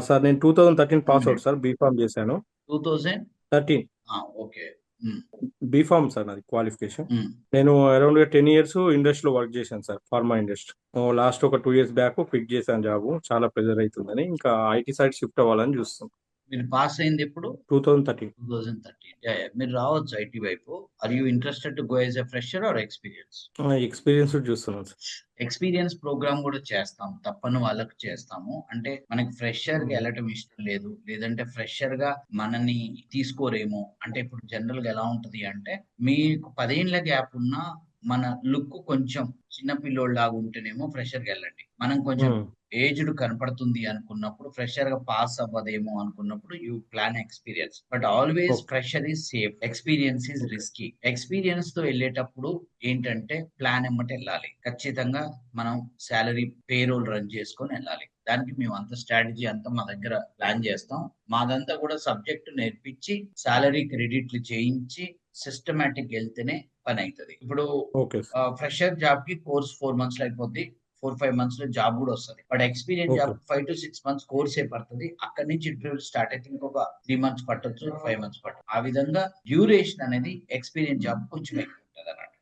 Sir నేను 2013 pass హ్మ్. Out sir. B Pharm చేశాను. 2000 13 ఓకే. హ్మ్. బీఫామ్ సార్ నాది క్వాలిఫికేషన్. హ్మ్. నేను అరౌండ్ 10 ఇయర్స్ ఇండస్ట్రీలో వర్క్ చేశాను సార్, ఫార్మా ఇండస్ట్రీ. లాస్ట్ ఒక 2 ఇయర్స్ బ్యాక్ క్విట్ చేశాను జాబ్, చాలా ప్రెజర్ అవుతుందని ఇంకా ఐటీ సైడ్ షిఫ్ట్ అవ్వాలని చూస్తాం. మీరు పాస్ అయింది ఎప్పుడు? 2013. 2013. మీరు రావచ్చు ఐటీ వైపు. Are you interested to go as a fresher or experience? Experience చూస్తున్నాను సార్. ఎక్స్‌పీరియన్స్ ప్రోగ్రామ్ గూడా చేస్తాం. తప్పని వాళ్ళకి చేస్తాము. అంటే మనకి ఫ్రెషర్‌గా ఉమ్, ఎళ్ళటం ఇష్టం లేదు. లేదంటే ఫ్రెషర్‌గా మనని తీసుకోరేమో. అంటే ఇప్పుడు జనరల్‌గా ఎలా ఉంటది అంటే, మీకు 10 ఏండ్ల గ్యాప్ ఉన్నా మన లుక్ కొంచెం చిన్న పిల్లోడిలాగా ఉంటేనేమో ఫ్రెషర్‌గెళ్ళండి. మనం కొంచెం ఉమ్, ఏజ్డ్ కనపడుతుంది అనుకున్నప్పుడు, ఫ్రెషర్‌గా పాస్ అవ్వదేమో అనుకున్నప్పుడు you plan experience. But always okay. Fresher is safe. Experience is okay. Risky. ఎక్స్‌పీరియన్స్‌తో ఎళ్ళేటప్పుడు ఏంటంటే ప్లాన్ ఎమ్మట ఎళ్ళాలి. ఖచ్చితంగా మనం సాలరీ పేరోల్ రన్ చేసుకొని ఎళ్ళాలి. దానికి మేము అంత స్ట్రాటజీ అంతా మా దగ్గర ప్లాన్ చేస్తాం. మాదంతా కూడా సబ్జెక్ట్ నేర్పించి, సాలరీ క్రెడిట్లు చేయించి, సిస్టమాటిక్‌గా ఎళ్తేనే పనైతది. ఇప్పుడు ఓకే సార్. ఫ్రెషర్ జాబ్‌కి కోర్స్ 4 మంత్స్‌లో అయిపోద్ది. 4, 5 మంత్స్‌లో జాబ్ గూడా వస్తది. But experience okay. Job 5-6 months కోర్సే పడతది. అక్కడి నుంచి ఇంటర్వ్యూలు స్టార్ట్ అయితే ఇంకొక 3 మంత్స్ పట్టొచ్చు, 5 మంత్స్ పట్టొచ్చు. ఆ విధంగా డ్యూరేషన్ అనేది ఎక్స్‌పీరియన్స్ జాబ్ కొంచెం ఎక్కువ ఉంటదన్నమాట.